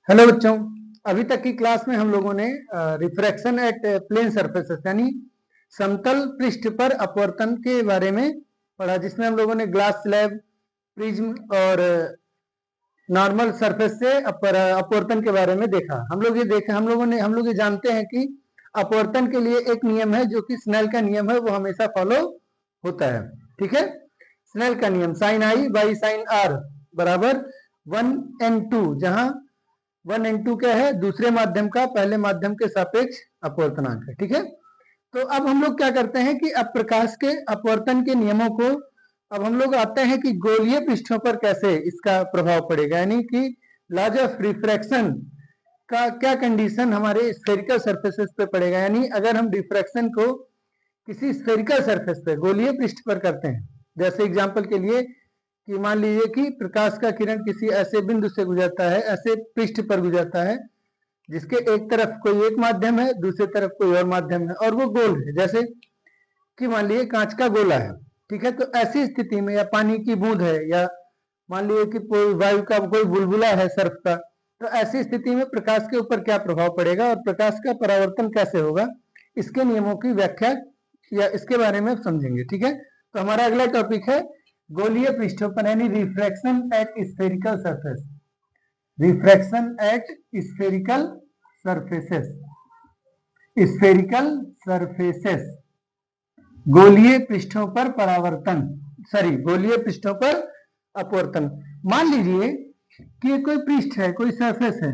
Hello बच्चों, अभी तक की क्लास में हम लोगों ने रिफ्रैक्शन एट प्लेन सरफेसेस यानी समतल पृष्ठ पर अपवर्तन के बारे में पढ़ा, जिसमें हम लोगों ने ग्लास स्लैब, प्रिज्म और नॉर्मल सरफेस से अपवर्तन के बारे में देखा। हम लोग ये जानते हैं कि अपवर्तन के लिए एक नियम है जो कि स्नेल का नियम है, वो हमेशा फॉलो होता है। ठीक है, स्नेल का नियम sine I by sine R बराबर 1n2, जहां 1n2 क्या है, दूसरे माध्यम का पहले माध्यम के सापेक्ष अपवर्तनांक है। ठीक है, तो अब हम लोग क्या करते हैं कि अब प्रकाश के अपवर्तन के नियमों को अब हम लोग आते हैं कि गोलीय पृष्ठों पर कैसे इसका प्रभाव पड़ेगा, यानी कि लॉज ऑफ रिफ्रैक्शन का क्या कंडीशन हमारे स्फेरिकल सरफेसेस पे पड़ेगा। यानी अगर हम डिफ्रैक्शन को किसी स्फेरिकल सरफेस पे गोलीय पृष्ठ पर करते हैं, जैसे एग्जांपल के लिए कि मान लीजिए कि प्रकाश का किरण किसी ऐसे बिंदु से गुजरता है, ऐसे पृष्ठ पर गुजरता है जिसके एक तरफ कोई एक माध्यम है, दूसरी तरफ कोई और माध्यम है, और वो गोल है, जैसे कि मान लीजिए कांच का गोला है। ठीक है, तो ऐसी स्थिति में, या पानी की बूंद है, या मान लीजिए कि कोई वायु का कोई बुलबुला है सर्फ का, तो ऐसी स्थिति में प्रकाश के ऊपर क्या प्रभाव पड़ेगा और प्रकाश का परावर्तन कैसे होगा, इसके नियमों की व्याख्या या इसके बारे में समझेंगे। ठीक है, तो हमारा अगला टॉपिक है गोलीय पृष्ठों पर यानी refraction at spherical surface. Refraction at spherical surfaces, spherical surfaces, गोलीय पृष्ठों पर परावर्तन, गोलीय पृष्ठों पर अपवर्तन। मान लीजिए कि ये कोई पृष्ठ है, कोई सरफेस है,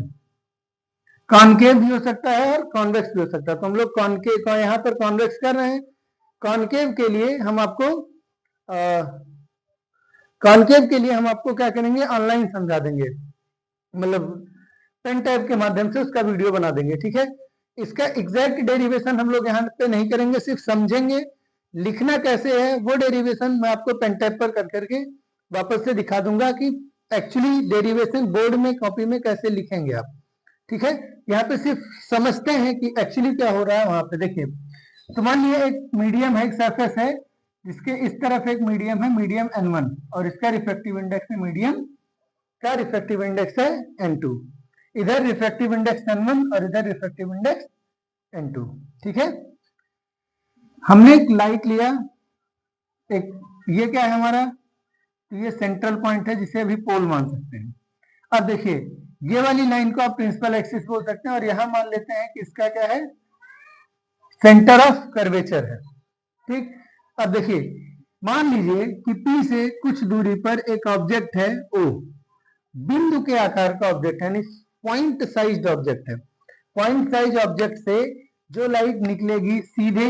कॉनकेव भी हो सकता है और कॉन्वेक्स भी हो सकता है। तो हम लोग कॉनकेव यहाँ पर कॉन्वेक्स कर रहे हैं। कॉनकेव के लिए हम आपको क्या करेंगे, ऑनलाइन समझा देंगे, मतलब पेन टाइप के माध्यम से उसका वीडियो बना देंगे। ठीक है, इसका एग्जैक्ट डेरिवेशन हम लोग यहाँ पे नहीं करेंगे, सिर्फ समझेंगे। लिखना कैसे है वो डेरिवेशन मैं आपको पेन टाइप पर कर करके वापस से दिखा दूंगा कि एक्चुअली डेरिवेशन बोर्ड में कॉपी में कैसे लिखेंगे आप। ठीक है, यहाँ पे सिर्फ समझते हैं कि एक्चुअली क्या हो रहा है। वहां पे देखिए, तो मान लीजिए एक मीडियम है, एक सरफेस है, जिसके इस तरफ एक मीडियम है, मीडियम n1, और इसका रिफ्रैक्टिव इंडेक्स है, मीडियम का रिफ्रैक्टिव इंडेक्स है n2। इधर रिफ्रैक्टिव इंडेक्स n1 और इधर रिफ्रैक्टिव इंडेक्स n2। ठीक है, हमने एक लाइट लिया, एक ये क्या है हमारा, तो ये सेंट्रल पॉइंट है जिसे अभी पोल मान सकते हैं। अब देखिए, ये वाली लाइन को आप प्रिंसिपल एक्सिस बोल सकते हैं, और यहां मान लेते हैं कि इसका क्या है, सेंटर ऑफ कर्वेचर है। ठीक, अब देखिए, मान लीजिए कि P से कुछ दूरी पर एक ऑब्जेक्ट है O, बिंदु के आकार का ऑब्जेक्ट है, यानी पॉइंट साइज ऑब्जेक्ट है। पॉइंट साइज ऑब्जेक्ट से जो लाइट निकलेगी सीधे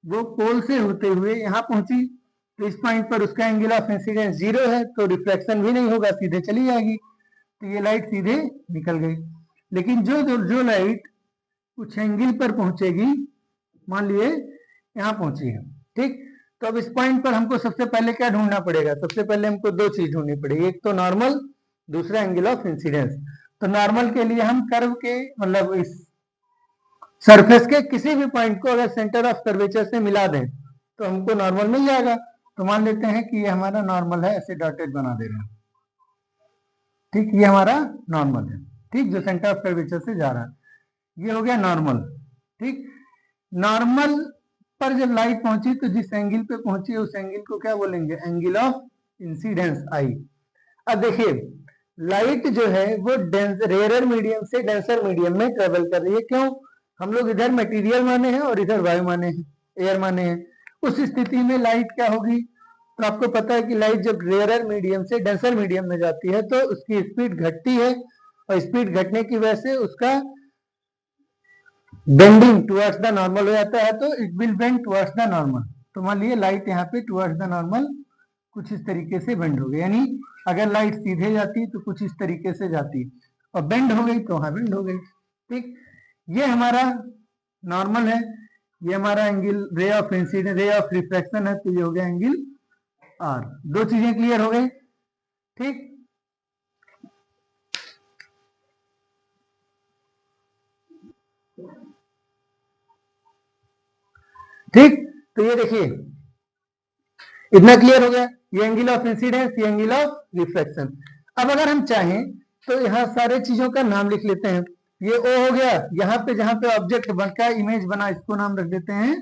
वो पोल से होते हुए यहाँ पहुंची, तो इस पॉइंट पर उसका एंगल ऑफ इंसिडेंस 0 है, तो रिफ्लेक्शन भी नहीं होगा, सीधे चली जाएगी, तो ये लाइट सीधे निकल गई। लेकिन जो लाइट कुछ एंगल पर पहुंचेगी, मान लिए यहाँ पहुंची है, ठीक, तो अब इस पॉइंट पर हमको सबसे पहले क्या ढूंढना पड़ेगा, सबसे पहले हमको दो चीज ढूंढनी पड़ेगी, एक तो नॉर्मल, दूसरा एंगल ऑफ इंसिडेंस। तो नॉर्मल के लिए हम कर्व के, मतलब इस सरफेस के किसी भी पॉइंट को अगर सेंटर ऑफ कर्वेचर से मिला दें तो हमको नॉर्मल मिल जाएगा। तो मान लेते हैं कि ये हमारा नॉर्मल है, ऐसे डॉटेड बना दे रहे हैं। ठीक, ये हमारा नॉर्मल है, ठीक, जो सेंटर ऑफ कर्वेचर से जा रहा है, ये हो गया नॉर्मल। ठीक, नॉर्मल पर जब लाइट पहुंची तो जिस एंगल पे पहुंची उस एंगल को क्या बोलेंगे, एंगल ऑफ इंसिडेंस आई। अब देखिए, लाइट जो है वो रेयरर मीडियम से डेंसर मीडियम में ट्रेवल कर रही है। क्यों, हम लोग इधर मटेरियल माने हैं और इधर वायु माने हैं, एयर माने हैं। उस स्थिति में लाइट क्या होगी, तो आपको पता है कि लाइट जब रेयरर मीडियम से डेंसर मीडियम में जाती है तो उसकी स्पीड घटती है, और स्पीड घटने की वजह से उसका बेंडिंग टुवर्ड्स द नॉर्मल हो जाता है, तो it will bend towards the normal. तो मान लीजिए लाइट यहाँ पे टुवर्ड्स द नॉर्मल कुछ इस तरीके से बेंड हो गई, यानी अगर लाइट सीधे जाती तो कुछ इस तरीके से जाती, और बेंड हो गई तो वहां बेंड हो गई। ठीक, ये हमारा नॉर्मल है, ये हमारा angle ray of incidence, ray of reflection है, तो ये हो गया एंगल आर। दो चीजें क्लियर हो गई। ठीक, ठीक, तो ये देखिए इतना क्लियर हो गया, ये एंगल ऑफ इंसिडेंस, ये एंगल ऑफ रिफ्लेक्शन। अब अगर हम चाहें तो यहाँ सारे चीजों का नाम लिख लेते हैं। ये ओ हो गया, यहाँ पे जहां पे ऑब्जेक्ट बनका इमेज बना इसको नाम रख देते हैं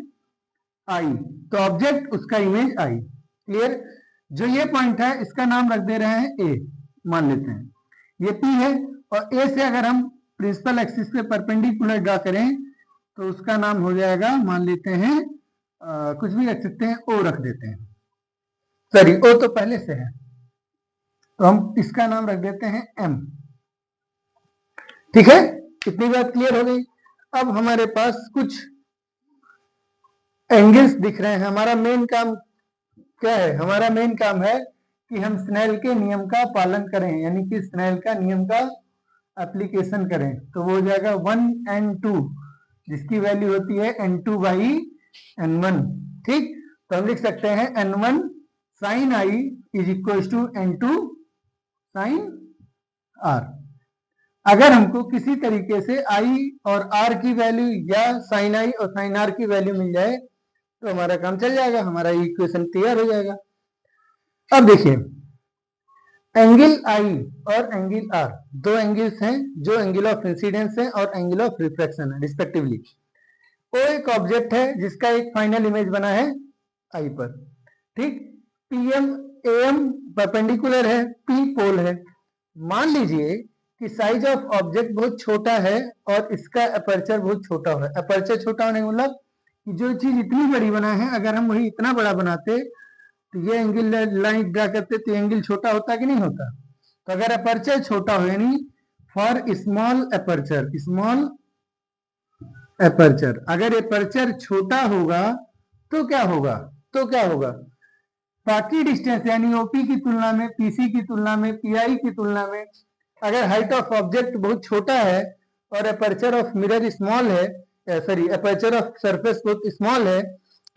आई। तो ऑब्जेक्ट उसका इमेज आई। क्लियर? जो ये पॉइंट है इसका नाम रख दे रहे हैं ए, मान लेते हैं ये पी है, और ए से अगर हम प्रिंसिपल एक्सिस पे परपेंडिकुलर ड्रा करें तो उसका नाम हो जाएगा, मान लेते हैं कुछ भी रख सकते हैं, ओ रख देते हैं। सॉरी, ओ तो पहले से है तो हम इसका नाम रख देते हैं एम। ठीक है, इतनी बात क्लियर हो गई। अब हमारे पास कुछ एंगल्स दिख रहे हैं। हमारा मेन काम क्या है? हमारा मेन काम है कि हम स्नेल के नियम का पालन करें, यानी कि स्नेल का नियम का एप्लीकेशन करें। तो वो हो जाएगा 1 and 2, जिसकी वैल्यू होती है n2/n1। ठीक, तो हम लिख सकते हैं n1 sin i is equal to n2 sin r। अगर हमको किसी तरीके से i और r की वैल्यू या sin i और sin r की वैल्यू मिल जाए तो हमारा काम चल जाएगा, हमारा इक्वेशन क्लियर हो जाएगा। अब देखिए, एंगल आई और एंगल आर दो एंगल्स हैं जो एंगल ऑफ इंसिडेंस है और एंगल ऑफ रिफ्लेक्शन है रिस्पेक्टिवली। वो एक ऑब्जेक्ट है जिसका एक फाइनल इमेज बना है आई पर। ठीक, पीएम एएम परपेंडिकुलर है, पी पोल है। मान लीजिए कि साइज ऑफ ऑब्जेक्ट बहुत छोटा है और इसका अपर्चर बहुत छोटा है। अपर्चर छोटा होने का मतलब कि जो चीज इतनी बड़ी बना है अगर हम वही इतना बड़ा बनाते तो ये एंगल लाइन ड्रा करते तो एंगल छोटा होता कि नहीं होता? तो अगर अपर्चर छोटा हो, यानी for small aperture, small aperture, अगर अपर्चर छोटा होगा तो क्या होगा? तो क्या होगा? बाकी डिस्टेंस यानी ओपी की तुलना में, पीसी की तुलना में, पीआई की तुलना में अगर हाइट ऑफ ऑब्जेक्ट बहुत छोटा है और अपर्चर ऑफ मिरर स्मॉल है, सॉरी अपर्चर ऑफ सरफेस बहुत स्मॉल है,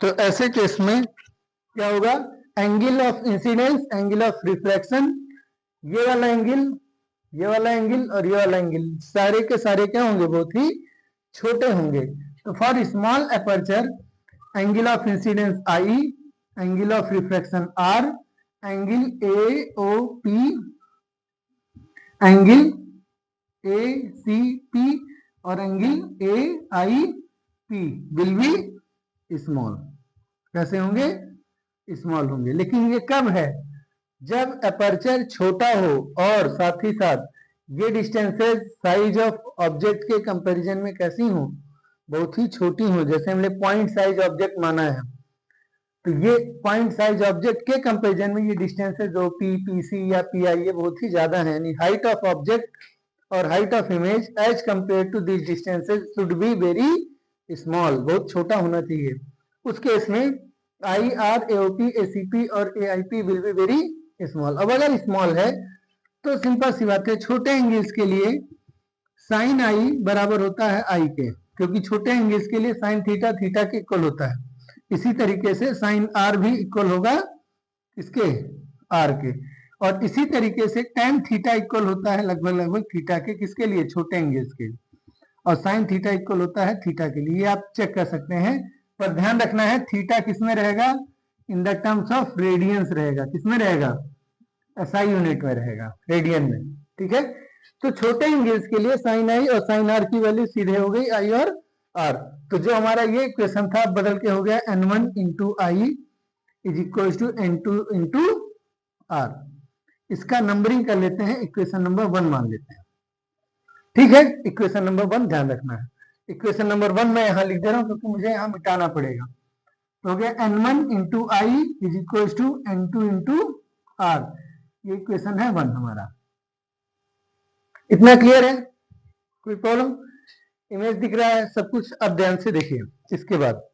तो ऐसे केस में क्या होगा? Angle of incidence, angle of reflection, ये वाला एंगल, ये वाला एंगल और ये वाला एंगल सारे के सारे क्या होंगे? बहुत ही छोटे होंगे। तो for small aperture angle of incidence I, angle of reflection R, angle A O P, angle A C P और angle A I P will be small. कैसे होंगे? स्मॉल होंगे। लेकिन ये कब है? जब अपर्चर छोटा हो और साथ ही साथ ये डिस्टेंसेस साइज ऑफ ऑब्जेक्ट के कंपैरिजन में कैसी हो? बहुत ही छोटी हो। जैसे हमने पॉइंट साइज ऑब्जेक्ट माना है, तो ये पॉइंट साइज ऑब्जेक्ट के कंपैरिजन में ये डिस्टेंसेस ओपी, पीसी या पीआई ये बहुत ही ज्यादा है, यानी हाइट ऑफ ऑब्जेक्ट और height of image as compare to this distances should be very small, बहुत छोटा होना चाहिए। उस केस में आई आर एओपी एसीपी और AIP will be very small. अब अगर स्मॉल है तो सिंपल सी बात है, छोटे एंगल्स के लिए साइन आई बराबर होता है आई के, क्योंकि छोटे एंगल्स के लिए साइन थीटा थीटा के इक्वल होता है। इसी तरीके से साइन आर भी इक्वल होगा इसके आर के, और इसी तरीके से tan थीटा इक्वल होता है लगभग लगभग थीटा के, किसके लिए? छोटे एंगल्स के। और साइन थीटा इक्वल होता है थीटा के लिए। ये आप चेक कर सकते हैं, पर ध्यान रखना है थीटा किसमें रहेगा? In the terms of radians रहेगा। किसमें रहेगा? एसआई यूनिट में रहेगा, रेडियन में। ठीक है, तो छोटे एंगल्स के लिए साइन आई और साइन आर की वैल्यू सीधे हो गई आई और आर। तो जो हमारा ये इक्वेशन था बदल के हो गया n1 into I is equal to n2 into R. इसका नंबरिंग कर लेते हैं, इक्वेशन नंबर 1 मान लेते हैं। ठीक है, इक्वेशन नंबर 1 ध्यान रखना है। इक्वेशन नंबर 1 मैं यहां लिख दे रहा हूं क्योंकि मुझे यहां मिटाना पड़ेगा। तो हो गया n1 into I is equal to n2 into R. ये इक्वेशन है 1 हमारा। इतना क्लियर है? कोई प्रॉब्लम? इमेज दिख रहा है सब कुछ? अब ध्यान से देखिए इसके बाद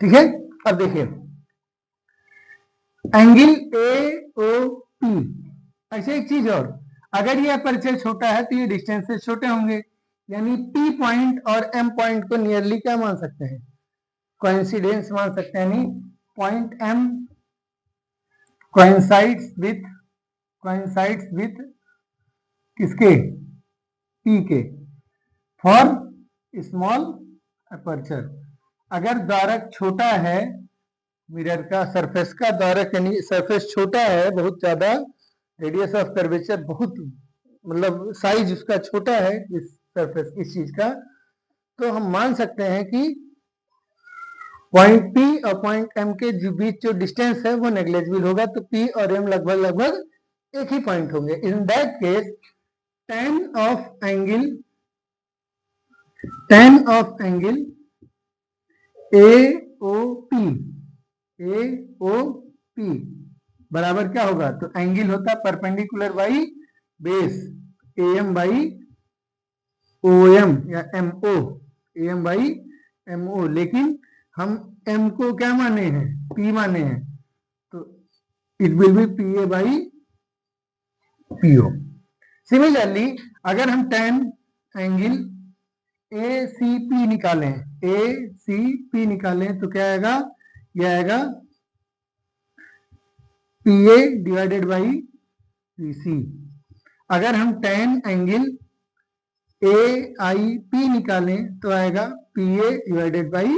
ठीक है। अब देखिए एंगल ए ओ पी। ऐसे एक चीज और, अगर ये अपर्चर छोटा है तो ये डिस्टेंसेस छोटे होंगे, यानी पी पॉइंट और एम पॉइंट को नियरली क्या मान सकते हैं? कोइंसिडेंस मान सकते हैं। यानी point M coincides with coincides with किसके, पी के, फॉर स्मॉल अपर्चर। अगर द्वारक छोटा है, मिरर का सरफेस का द्वारक यानी सरफेस छोटा है, बहुत ज्यादा, रेडियस ऑफ कर्वेचर बहुत, मतलब साइज उसका छोटा है इस सरफेस इस चीज का, तो हम मान सकते हैं कि पॉइंट P और पॉइंट M के बीच जो डिस्टेंस है वो नेग्लेजिबल होगा, तो P और M लगभग लगभग एक ही पॉइंट होंगे। In that case tan of angle AOP बराबर क्या होगा, तो एंगल होता perpendicular by base AM by OM या MO, AM बाई MO, लेकिन हम M को क्या माने हैं, P माने हैं, तो it will be PA by PO। Similarly अगर हम tan एंगल ACP निकालें तो क्या आएगा, यह आएगा PA डिवाइडेड बाई PC। अगर हम tan एंगल AIP निकालें तो आएगा PA डिवाइडेड बाई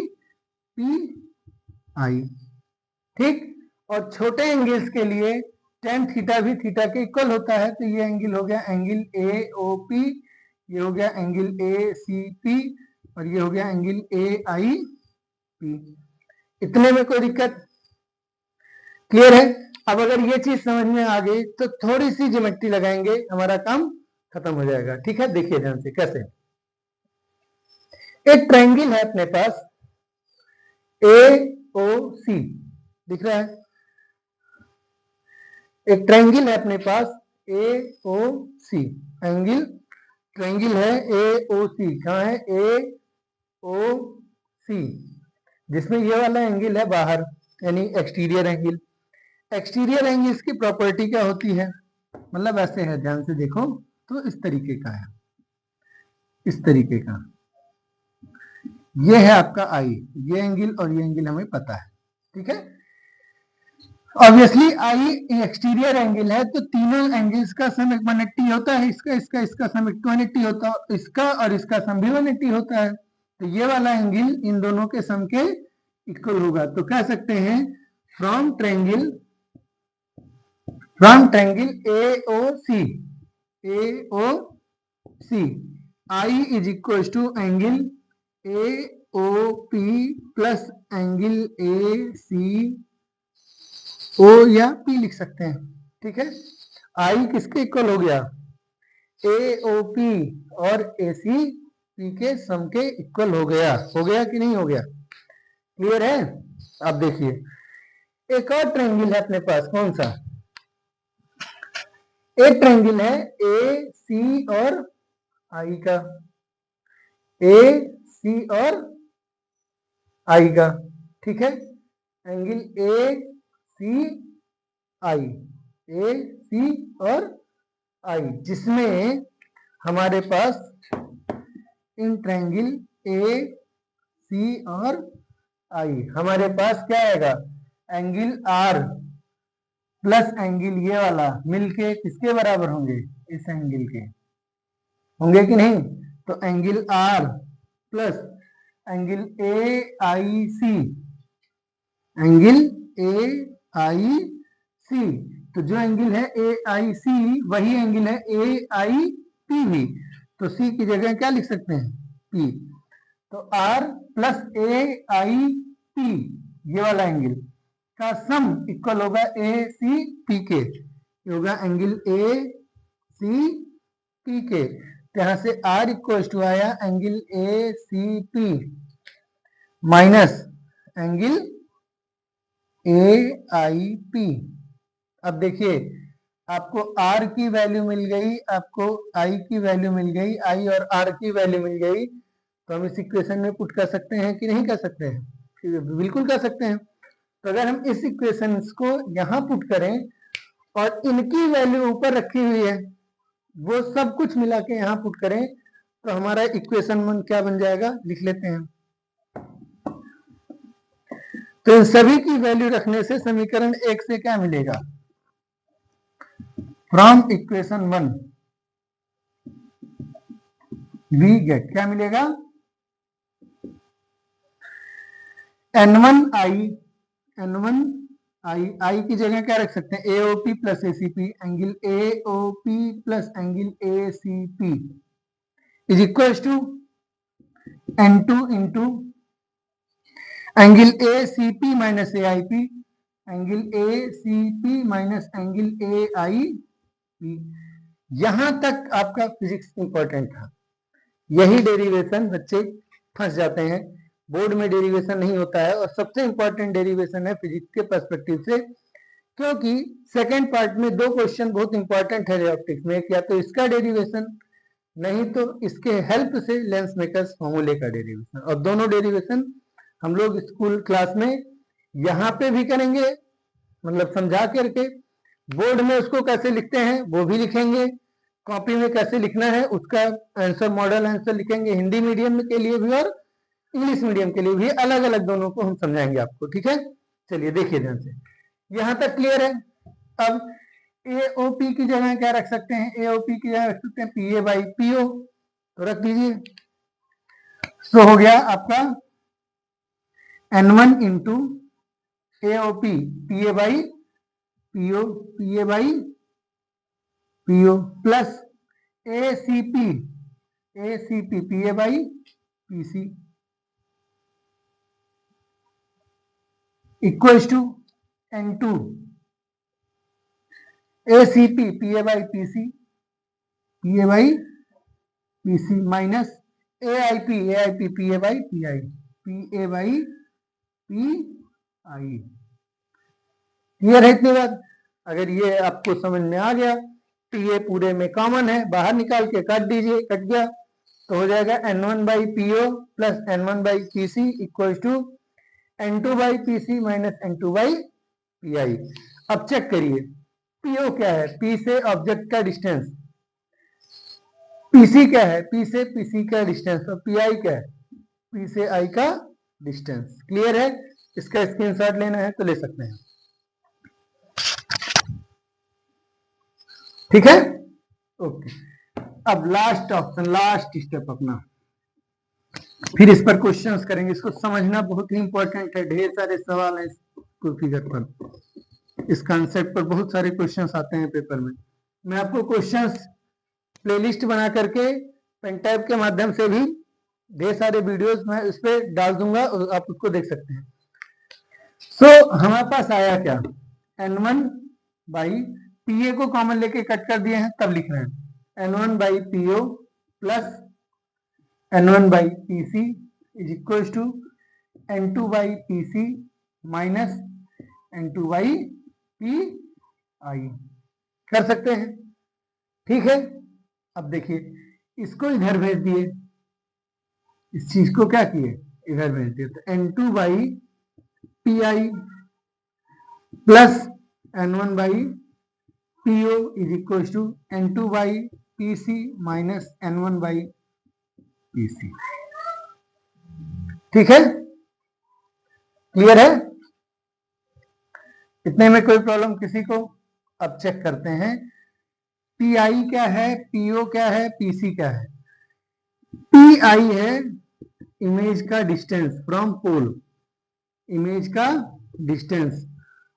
PI। ठीक, और छोटे एंगल्स के लिए tan थीटा भी थीटा के इक्वल होता है, तो ये एंगल हो गया एंगल AOP, ये हो गया एंगल ACP और ये हो गया एंगल AIP। इतने में कोई दिक्कत, क्लियर है? अब अगर ये चीज समझ में आ गई तो थोड़ी सी ज्योमेट्री लगाएंगे, हमारा काम खत्म हो जाएगा। ठीक है, देखिए ध्यान से कैसे। एक ट्रायंगल है अपने पास AOC, दिख रहा है, एक ट्रायंगल है अपने पास AOC, एंगल ट्रायंगल है AOC, कहाँ है AOC, जिसमें ये वाला एंगल है बाहर यानी एक्सटीरियर एंगल। एक्सटीरियर एंगल्स की प्रॉपर्टी क्या होती है, मतलब ऐसे है, ध्यान से देखो तो इस तरीके का है, इस तरीके का, ये है आपका I, ये एंगल और ये एंगल हमें पता है। ठीक है, ऑब्वियसली I एक्सटीरियर एंगल है, तो तीनों एंगल्स का सम 180 होता है, इसका सम 180 होता है, इसका और इसका सम भी 180 होता है, तो ये वाला एंगल इन दोनों के सम के इक्वल होगा। तो कह सकते हैं from triangle AOC I is equal to angle AOP plus angle ACO या P लिख सकते हैं। ठीक है, I किसके इक्वल हो गया, AOP और ACP के सम के इक्वल हो गया कि नहीं हो गया, क्लियर है? अब देखिए एक और ट्रायंगल है अपने पास, कौन सा, एक ट्रायंगल है AC और I का, AC और I का। ठीक है, एंगल AC और I, जिसमें हमारे पास इन ट्रायंगल AC और I हमारे पास क्या आएगा, एंगल R प्लस एंगल ये वाला मिलके किसके बराबर होंगे, इस एंगल के होंगे कि नहीं, तो angle R plus angle AIC, angle AIC, तो जो एंगल है AIC वही एंगल है AIP भी, तो C की जगह क्या लिख सकते हैं, P, तो R प्लस AIP ये वाला एंगल का सम इक्वल होगा ACP के, ये होगा एंगल ACP के, यहां से R इक्वल टू आया angle ACP minus angle AIP। अब देखिए आपको R की वैल्यू मिल गई, आपको I की वैल्यू मिल गई, I और R की वैल्यू मिल गई, तो हम इस इक्वेशन में पुट कर सकते हैं कि नहीं कर सकते हैं, बिल्कुल कर सकते हैं। तो अगर हम इस इक्वेशन को यहां पुट करें और इनकी वैल्यू ऊपर रखी हुई है, वो सब कुछ मिला के यहां पुट करें, तो हमारा इक्वेशन क्या बन जाएगा, लिख लेते हैं। तो इन सभी की वैल्यू रखने से समीकरण 1 से क्या मिलेगा, फ्रॉम इक्वेशन 1 वी गेट क्या मिलेगा, n1 की जगह क्या रख सकते हैं, AOP plus ACP, angle AOP plus angle ACP is equal to N2 into angle ACP minus AIP, angle ACP minus angle AIP। यहां तक आपका फिजिक्स इंपॉर्टेंट था। यही डेरिवेशन बच्चे फंस जाते हैं, बोर्ड में डेरिवेशन नहीं होता है, और सबसे इंपॉर्टेंट डेरिवेशन है फिजिक्स के पर्सपेक्टिव से, क्योंकि सेकंड पार्ट में दो क्वेश्चन बहुत इंपॉर्टेंट है ऑप्टिक्स में, या तो इसका डेरिवेशन नहीं तो इसके हेल्प से लेंस मेकर्स फॉर्मूले का डेरिवेशन, और दोनों डेरिवेशन हम लोग स्कूल क्लास में यहाँ पे भी करेंगे, मतलब समझा करके, बोर्ड में उसको कैसे लिखते हैं वो भी लिखेंगे, कॉपी में कैसे लिखना है उसका आंसर, मॉडल आंसर लिखेंगे, हिंदी मीडियम के लिए भी और इंग्लिश मीडियम के लिए भी, अलग अलग दोनों को हम समझाएंगे आपको, ठीक है। चलिए देखिए ध्यान से, यहां तक क्लियर है। अब AOP की जगह क्या रख सकते हैं, AOP की जगह रख सकते हैं PA बाई PO, तो रख दीजिए। तो हो गया आपका N1 into AOP PA by PO, PA by PO plus ACP PA by PC equals to N2 ACP PA by PC minus AIP PA by PA by PI। Clear है इतनी बात। अगर ये आपको समझ में आ गया, PA पूरे में कॉमन है, बाहर निकाल के काट दीजिए, कट गया तो हो जाएगा N1 by PO plus N1 by PC equal to N2 by PC minus N2 by PI। अब चेक करिए PO क्या है, P से ऑब्जेक्ट का डिस्टेंस, PC क्या है, P से PC का डिस्टेंस, और PI क्या है, P से I का डिस्टेंस। क्लियर है, इसका स्क्रीनशॉट लेना है तो ले सकते हैं, ठीक है, ओके। अब लास्ट ऑप्शन, लास्ट स्टेप अपना, फिर इस पर क्वेश्चंस करेंगे, इसको समझना बहुत ही इंपॉर्टेंट है, ढेर सारे सवाल हैं इस फिगर पर, इस कंसेप्ट पर बहुत सारे क्वेश्चंस आते हैं पेपर में। मैं आपको क्वेश्चंस प्लेलिस्ट बना करके पेन टैब के माध्यम से भी ढेर सारे वीडियोस मैं उस पर डाल दूंगा, आप उसको देख सकते हैं। सो हमारे पास आया क्या, N1 बाई PA को कॉमन लेके कट कर दिए हैं, तब लिख रहे हैं N1 by PO plus N1 by PC is equal to N2 by PC minus N2 by PI। कर सकते हैं, ठीक है। अब देखिए इसको इधर भेज दिए, इस चीज को क्या किए, इधर भेज दिए, तो N2 by PI plus N1 by PO is equal to N2 by PC minus N1 by PC। ठीक है, क्लियर है, इतने में कोई प्रॉब्लम किसी को। अब चेक करते हैं PI क्या है, PO क्या है, PC क्या है। PI है इमेज का डिस्टेंस फ्रॉम पोल, इमेज का डिस्टेंस,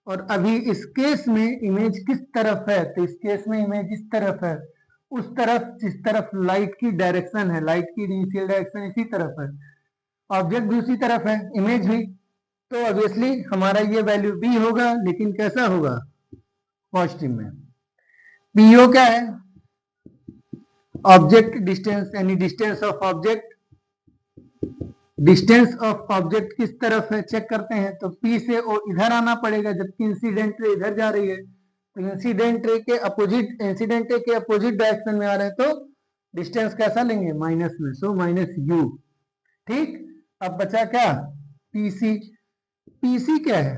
और अभी इस केस में इमेज किस तरफ है, तो इस केस में इमेज इस तरफ है, उस तरफ जिस तरफ लाइट की डायरेक्शन है, लाइट की इनिशियल डायरेक्शन इसी तरफ है, ऑब्जेक्ट भी उसी तरफ है, इमेज भी, तो ऑब्वियसली हमारा ये वैल्यू B होगा, लेकिन कैसा होगा, पॉजिटिव में। PO क्या है, ऑब्जेक्ट डिस्टेंस, यानी distance of object, distance of object किस तरफ है चेक करते हैं, तो P से O इधर आना पड़ेगा, जबकि इंसिडेंट रे इधर जा रही है, तो इंसिडेंट रे के अपोजिट डायरेक्शन में आ रहे हैं, तो डिस्टेंस कैसा लेंगे, माइनस में, सो माइनस U। ठीक, अब बचा क्या, PC। PC क्या है,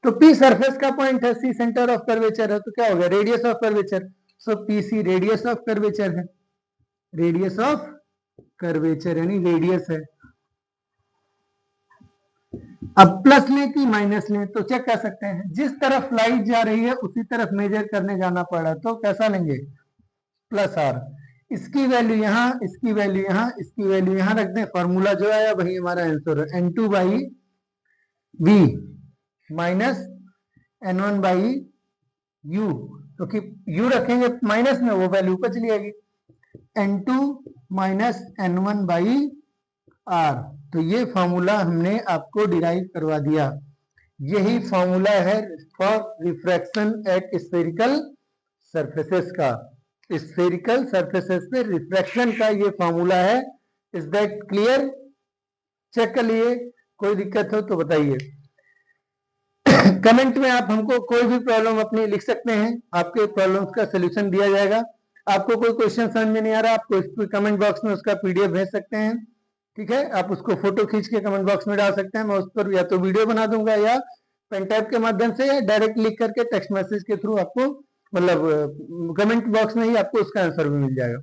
तो P सरफेस का पॉइंट है, C सेंटर ऑफ कर्वेचर है, तो क्या हो गया, radius of curvature, so PC radius of curvature है, रेडियस ऑफ कर्वेचर यानी रेडियस है। अब प्लस लें कि माइनस लें तो चेक कर सकते हैं, जिस तरफ लाइट जा रही है उसी तरफ मेजर करने जाना पड़ा, तो कैसा लेंगे, प्लस आर। इसकी वैल्यू यहाँ, इसकी वैल्यू यहाँ, इसकी वैल्यू यहाँ रख दें, फॉर्मूला जो आया वही हमारा आंसर है, N2 by v minus N1 by u, क्योंकि यू रखेंगे माइनस में वो वैल्यू ऊपर चली जाएगी, N2 minus N1 by are. तो ये फॉर्मूला हमने आपको डिराइव करवा दिया, यही फॉर्मूला है for refraction at spherical surfaces का, स्फेरिकल सरफेसेस पे रिफ्रैक्शन का ये फॉर्मूला है। Is that clear? चेक कर लिए, कोई दिक्कत हो तो बताइए। कमेंट में आप हमको कोई भी प्रॉब्लम अपनी लिख सकते हैं, आपके प्रॉब्लम्स का सोल्यूशन दिया जाएगा। आपको कोई क्वेश्चन समझ में नहीं आ रहा, आपको कमेंट बॉक्स में उसका पीडीएफ भेज सकते हैं, ठीक है, आप उसको फोटो खींच के कमेंट बॉक्स में डाल सकते हैं, मैं उस पर या तो वीडियो बना दूंगा या पेन टैब के माध्यम से, या डायरेक्ट लिख करके टेक्स्ट मैसेज के थ्रू आपको, मतलब कमेंट बॉक्स में ही आपको उसका आंसर भी मिल जाएगा,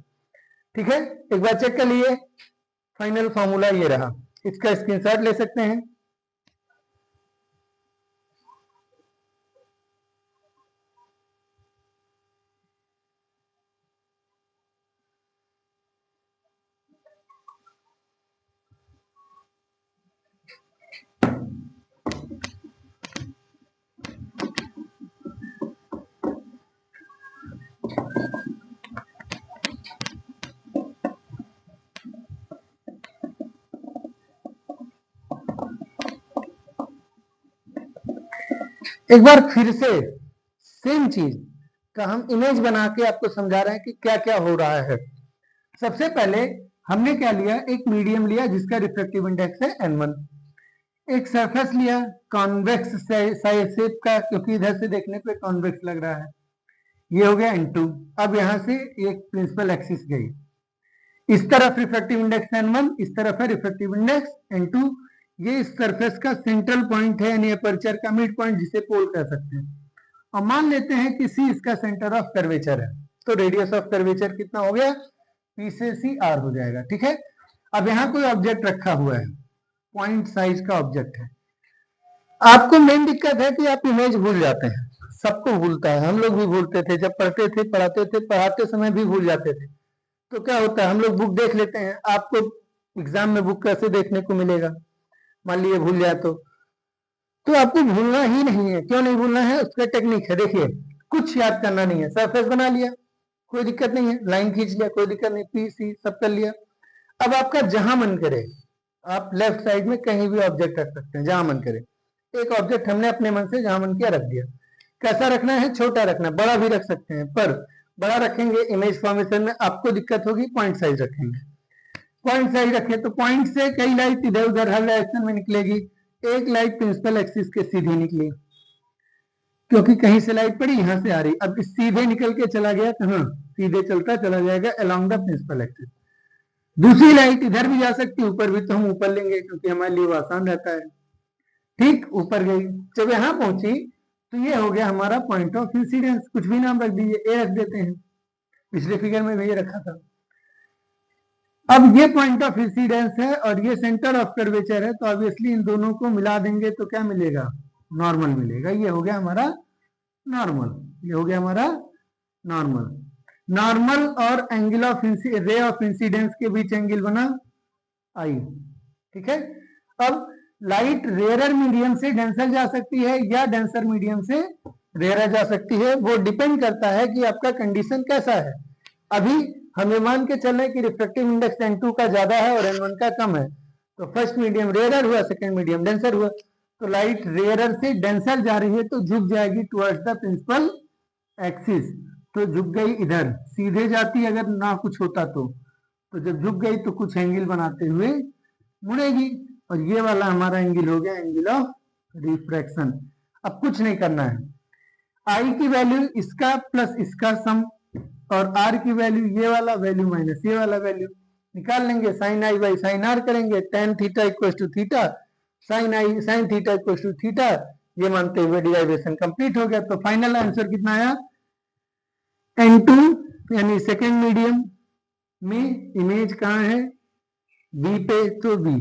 ठीक है। एक बार चेक कर लिए, फाइनल फॉर्मूला ये रहा, इसका स्क्रीनशॉट ले सकते हैं। एक बार फिर से सेम चीज का हम इमेज बना के आपको समझा रहे हैं कि क्या क्या हो रहा है। सबसे पहले हमने क्या लिया, एक मीडियम लिया जिसका रिफ्रैक्टिव इंडेक्स है N1, एक सरफेस लिया कॉन्वेक्स शेप का, क्योंकि इधर से देखने पे कॉन्वेक्स लग रहा है, ये हो गया N2। अब यहां से एक प्रिंसिपल एक्सिस गई, इस तरफ रिफ्रैक्टिव इंडेक्स N1, इस तरफ है रिफ्रैक्टिव इंडेक्स N2। ये इस सरफेस का सेंट्रल पॉइंट है, यानी अपर्चर का मिड पॉइंट, जिसे पोल कह सकते हैं। और मान लेते हैं कि C इसका सेंटर ऑफ कर्वेचर है, तो रेडियस ऑफ कर्वेचर कितना हो गया, P से C R हो जाएगा, ठीक है। अब यहाँ कोई ऑब्जेक्ट रखा हुआ है, पॉइंट साइज का ऑब्जेक्ट है। आपको मेन दिक्कत है कि आप इमेज भूल जाते हैं, सबको भूलता है, हम लोग भी भूलते थे, जब पढ़ते थे, पढ़ाते थे, पढ़ाते समय भी भूल जाते थे। तो क्या होता है, हम लोग बुक देख लेते हैं, आपको एग्जाम में बुक कैसे देखने को मिलेगा, मान लीजिए भूल जाए तो आपको भूलना ही नहीं है। क्यों नहीं भूलना है, उसका टेक्निक है, देखिए कुछ याद करना नहीं है, सरफेस बना लिया कोई दिक्कत नहीं है, लाइन खींच लिया कोई दिक्कत नहीं, पी सी सब कर लिया। अब आपका जहां मन करे आप लेफ्ट साइड में कहीं भी ऑब्जेक्ट रख सकते हैं, जहां मन करे। एक ऑब्जेक्ट हमने अपने मन से जहां मन किया रख दिया। कैसा रखना है, छोटा रखना, बड़ा भी रख सकते हैं, पर बड़ा रखेंगे इमेज फॉर्मेशन में आपको दिक्कत होगी, पॉइंट साइज रखेंगे। पॉइंट साइज रखें तो पॉइंट से कई लाइट इधर उधर हर डायरेक्शन में निकलेगी, एक लाइट प्रिंसिपल एक्सिस के सीधी निकली, क्योंकि कहीं से लाइट पड़ी यहां से आ रही, अब सीधे निकल के चला गया कहां, सीधे चलता चला जाएगा अलोंग द प्रिंसिपल एक्सिस। दूसरी लाइट इधर भी जा सकती है, ऊपर भी, तो हम ऊपर लेंगे क्योंकि हमारे लिए वो आसान रहता है, ठीक, ऊपर गई। जब यहां पहुंची तो ये हो गया हमारा पॉइंट ऑफ इंसिडेंस, कुछ भी नाम रख दीजिए, ए रख देते हैं, पिछले फिगर में भी ये रखा था। अब ये पॉइंट ऑफ इंसिडेंस है और ये सेंटर ऑफ कर्वेचर है, तो ऑब्वियसली इन दोनों को मिला देंगे तो क्या मिलेगा, नॉर्मल मिलेगा। ये हो गया हमारा नॉर्मल, ये हो गया हमारा नॉर्मल। नॉर्मल और angle of ray of incidence के बीच एंगल बना आई, ठीक है। अब लाइट रेयर मीडियम से डेंसर जा सकती है या डेंसर मीडियम से रेयर जा सकती है, वो डिपेंड करता है कि आपका कंडीशन कैसा है। अभी हमें मान के चल रहे हैं कि रिफ्रैक्टिव इंडेक्स N2 का ज्यादा है और N1 का कम है, तो फर्स्ट मीडियम रेयर हुआ, सेकंड मीडियम डेंसर हुआ, तो लाइट रेयर से डेंसर जा रही है तो झुक जाएगी टुवर्ड्स द प्रिंसिपल एक्सिस, तो झुक गई इधर, सीधे जाती अगर ना कुछ होता तो जब झुक गई तो कुछ एंगल बनाते हुए मुड़ेगी, और ये वाला हमारा एंगल हो गया एंगल ऑफ रिफ्रैक्शन। अब कुछ नहीं करना है, आई की वैल्यू इसका प्लस इसका सम, और आर की वैल्यू ये वाला वैल्यू माइनस ये वाला वैल्यू निकाल लेंगे, sine I by sine R करेंगे, tan theta equal to theta, sine I sine theta equal to theta, ये मानते हुए डिराइवेशन कंप्लीट हो गया। तो फाइनल आंसर कितना आया, N2 यानी सेकेंड मीडियम में इमेज कहाँ है, बी पे, तो बी,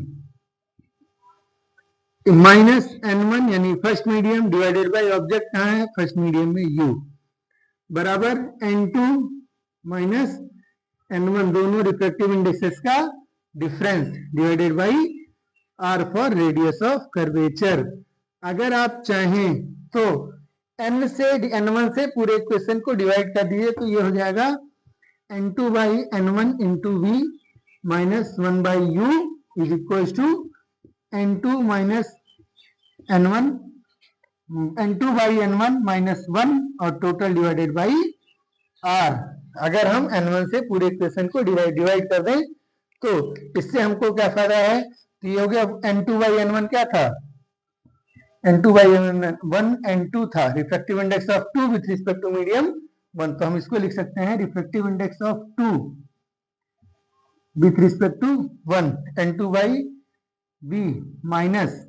माइनस n1 यानी first medium divided by object कहाँ है, फर्स्ट मीडियम में u, बराबर n2 माइनस n1 दोनों रिफ्रैक्टिव इंडेक्सेस का difference divided by r for radius of curvature. अगर आप चाहें तो n से n1 से पूरे इक्वेशन को डिवाइड कर दिए तो ये हो जाएगा n2 by n1 into v minus 1 by u is equal to n2 minus n1 n2 by n1 minus 1 और टोटल डिवाइडेड बाई r। अगर हम n1 से पूरे इक्वेशन को डिवाइड कर दें तो इससे हमको क्या फायदा है, तो ये हो गया n2 बाई n1 क्या था, n2 बाई n1 n2 था, refractive index of 2 with respect to medium 1, तो हम इसको लिख सकते हैं refractive index of 2 with respect to 1 n2 by b minus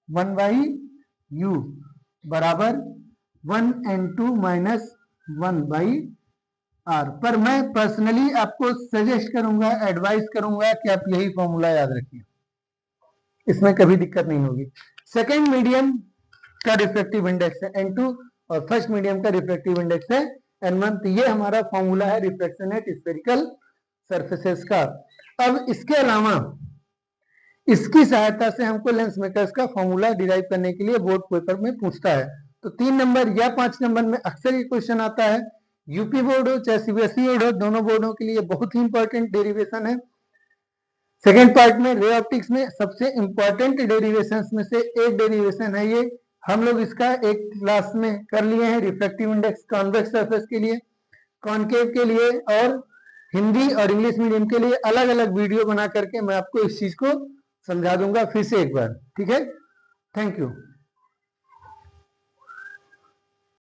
1 by u बराबर 1 n2 माइनस 1 बाई r। पर मैं पर्सनली आपको सजेस्ट करूंगा, एडवाइस करूंगा कि आप यही फॉर्मूला याद रखिए, इसमें कभी दिक्कत नहीं होगी। सेकेंड मीडियम का रिफ्रैक्टिव इंडेक्स है n2 और फर्स्ट मीडियम का रिफ्रैक्टिव इंडेक्स है n1, तो ये हमारा फॉर्मूला है रिफ्लेक्शन एट स्फेरिकल सरफेसेस का। अब इसके अलावा इसकी सहायता से हमको लेंस मेकर्स का फॉर्मूला डिराइव करने के लिए बोर्ड पेपर में पूछता है, तो 3 नंबर या 5 नंबर में अक्सर ये क्वेश्चन आता है। यूपी बोर्ड हो चाहे सीबीएसई बोर्ड हो, दोनों बोर्डों के लिए बहुत ही इंपॉर्टेंट डेरिवेशन है। सेकेंड पार्ट में रे ऑप्टिक्स में सबसे इंपॉर्टेंट डेरिवेशंस में से एक डेरिवेशन है ये, हम लोग इसका एक क्लास में कर लिए हैं, रिफ्रैक्टिव इंडेक्स कॉन्वेक्स सरफेस के लिए, कॉनकेव के लिए और हिंदी और इंग्लिश मीडियम के लिए अलग अलग वीडियो बना करके मैं आपको इस चीज को समझा दूंगा फिर से एक बार, ठीक है। Thank you.